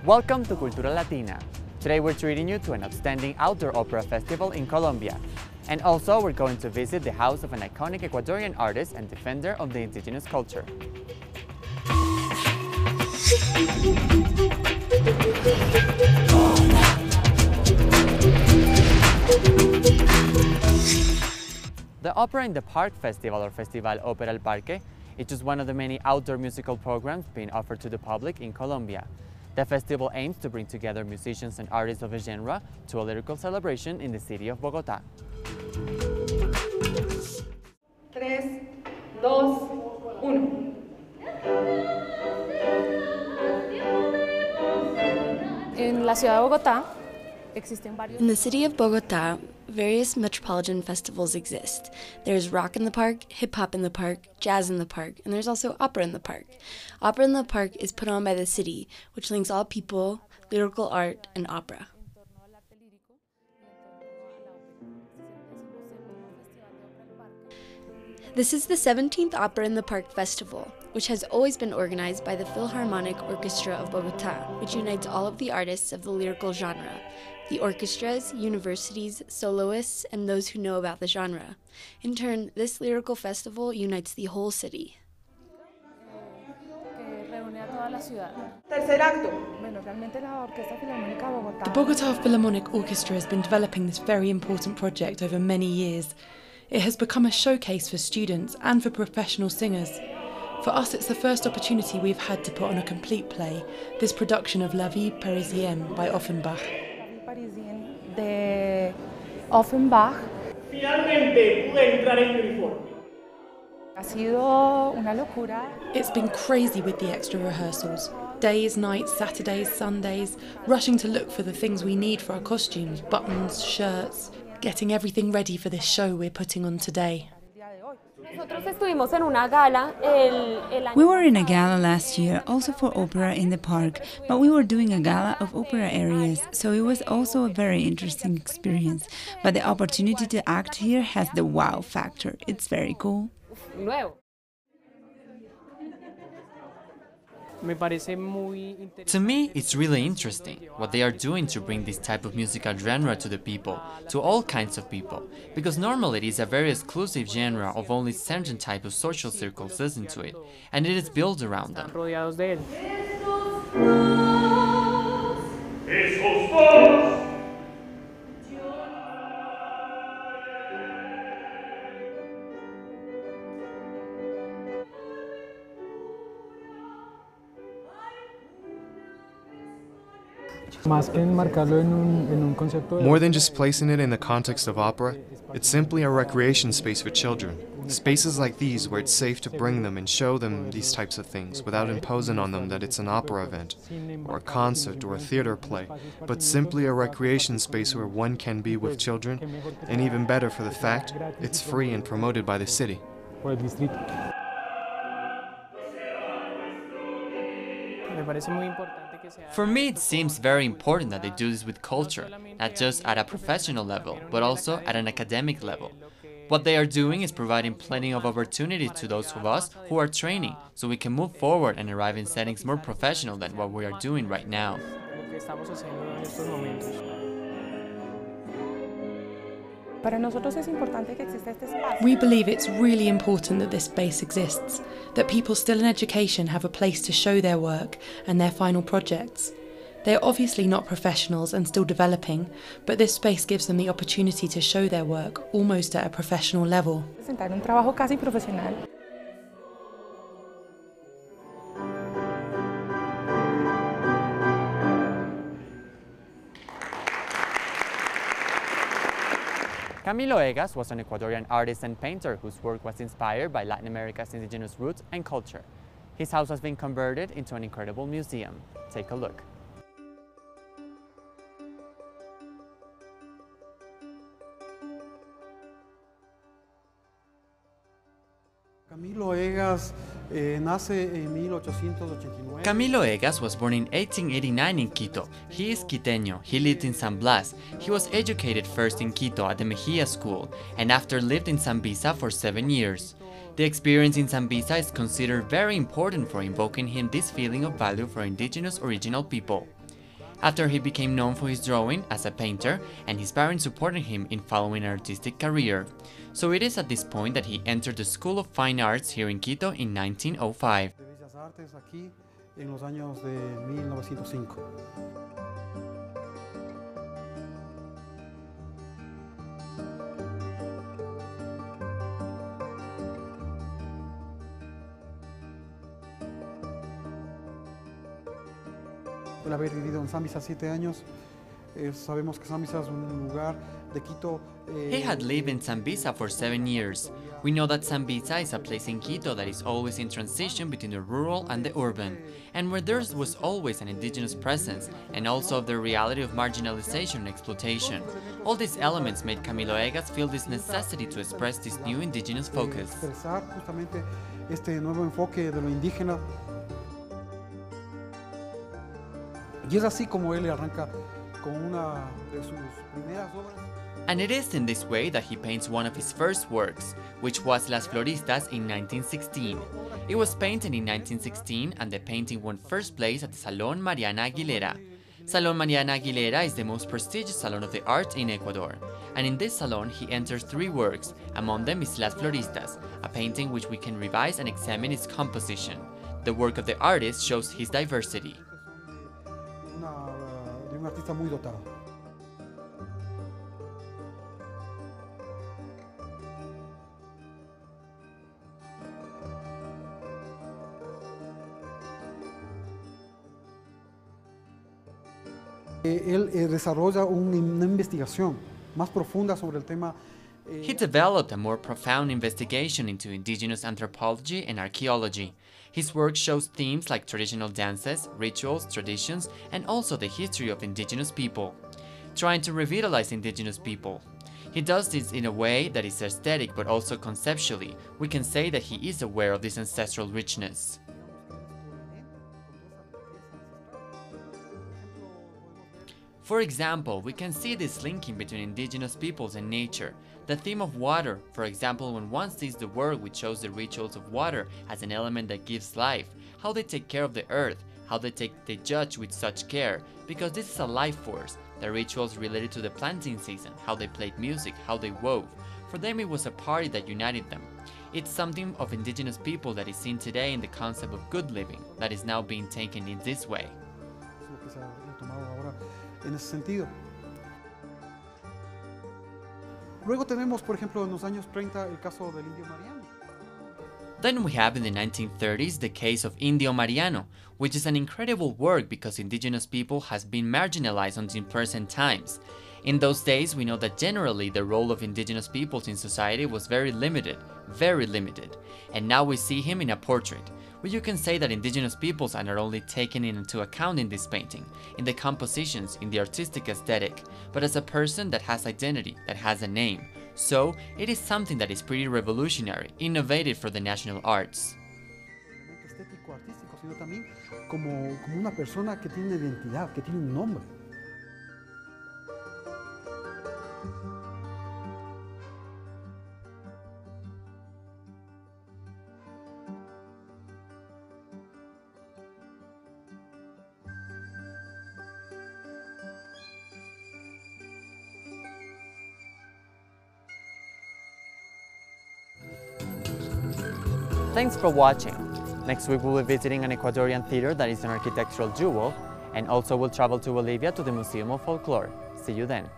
Welcome to Cultura Latina. Today we're treating you to an outstanding outdoor opera festival in Colombia. And also we're going to visit the house of an iconic Ecuadorian artist and defender of the indigenous culture. The Opera in the Park Festival, or Festival Ópera al Parque, is just one of the many outdoor musical programs being offered to the public in Colombia. The festival aims to bring together musicians and artists of a genre to a lyrical celebration in the city of Bogota. 3, 2, 1. En la ciudad de Bogotá, in the city of Bogota, various metropolitan festivals exist. There's rock in the park, hip-hop in the park, jazz in the park, and there's also opera in the park. Opera in the park is put on by the city, which links all people, lyrical art, and opera. This is the 17th Opera in the Park Festival, which has always been organized by the Philharmonic Orchestra of Bogota, which unites all of the artists of the lyrical genre, the orchestras, universities, soloists, and those who know about the genre. In turn, this lyrical festival unites the whole city. The Bogota Philharmonic Orchestra has been developing this very important project over many years. It has become a showcase for students and for professional singers. For us, it's the first opportunity we've had to put on a complete play, this production of La Vie Parisienne by Offenbach. de Offenbach. Finalmente pude entrar en mi uniforme. Ha sido una locura. It's been crazy with the extra rehearsals. Days, nights, Saturdays, Sundays, rushing to look for the things we need for our costumes, buttons, shirts, getting everything ready for this show we're putting on today. We were in a gala last year, also for opera in the park, but we were doing a gala of opera arias, so it was also a very interesting experience. But the opportunity to act here has the wow factor. It's very cool. To me, it's really interesting what they are doing to bring this type of musical genre to the people, to all kinds of people, because normally it is a very exclusive genre of only certain type of social circles listen to it, and it is built around them. More than just placing it in the context of opera, it's simply a recreation space for children. Spaces like these where it's safe to bring them and show them these types of things without imposing on them that it's an opera event, or a concert, or a theater play, but simply a recreation space where one can be with children, and even better for the fact, it's free and promoted by the city. For me, it seems very important that they do this with culture, not just at a professional level, but also at an academic level. What they are doing is providing plenty of opportunities to those of us who are training, so we can move forward and arrive in settings more professional than what we are doing right now. We believe it's really important that this space exists, that people still in education have a place to show their work and their final projects. They are obviously not professionals and still developing, but this space gives them the opportunity to show their work almost at a professional level. Camilo Egas was an Ecuadorian artist and painter whose work was inspired by Latin America's indigenous roots and culture. His house has been converted into an incredible museum. Take a look. Camilo Egas nace en 1889. Camilo Egas was born in 1889 in Quito. He is Quiteño. He lived in San Blas. He was educated first in Quito at the Mejia School, and after lived in Sambisa for 7 years. The experience in Sambisa is considered very important for invoking him this feeling of value for indigenous original people. After he became known for his drawing as a painter, and his parents supported him in following an artistic career. So it is at this point that he entered the School of Fine Arts here in Quito in 1905. de Bellas Artes aquí en los años de 1905. El haber vivido en Sambisa 7 años, sabemos que Sambisa es un lugar de Quito. He had lived in Sambisa for 7 years. We know that Sambisa is a place in Quito that is always in transition between the rural and the urban, and where there was always an indigenous presence, and also the reality of marginalization and exploitation. All these elements made Camilo Egas feel this necessity to express this new indigenous focus. Expresar justamente este nuevo enfoque de lo indígena. Y es así como él arranca con una de sus primeras obras. And it is in this way that he paints one of his first works, which was Las Floristas in 1916. It was painted in 1916 and the painting won first place at the Salón Mariana Aguilera. Salón Mariana Aguilera is the most prestigious salon of the arts in Ecuador. And in this salon he enters 3 works, among them is Las Floristas, a painting which we can revise and examine its composition. The work of the artist shows his diversity. De un artista muy dotado. Él desarrolla una investigación más profunda sobre el tema. He developed a more profound investigation into indigenous anthropology and archaeology. His work shows themes like traditional dances, rituals, traditions, and also the history of indigenous people, trying to revitalize indigenous people. He does this in a way that is aesthetic but also conceptually. We can say that he is aware of this ancestral richness. For example, we can see this linking between indigenous peoples and nature. The theme of water, for example, when one sees the work which shows the rituals of water as an element that gives life, how they take care of the earth, how they judge with such care, because this is a life force. The rituals related to the planting season, how they played music, how they wove. For them it was a party that united them. It's something of indigenous people that is seen today in the concept of good living, that is now being taken in this way. En ese sentido. Luego tenemos, por ejemplo, en los años 30 el caso del Indio Mariano. Then we have in the 1930s the case of Indio Mariano, which is an incredible work because indigenous people has been marginalized until present times. In those days, we know that generally the role of indigenous peoples in society was very limited, and now we see him in a portrait, where you can say that indigenous peoples are not only taken into account in this painting, in the compositions, in the artistic aesthetic, but as a person that has identity, that has a name. So, it is something that is pretty revolutionary, innovative for the national arts. Estético, artístico, sino también como una persona que tiene una identidad, que tiene un nombre. Thanks for watching. Next week we'll be visiting an Ecuadorian theater that is an architectural jewel, and also we'll travel to Bolivia to the Museum of Folklore. See you then.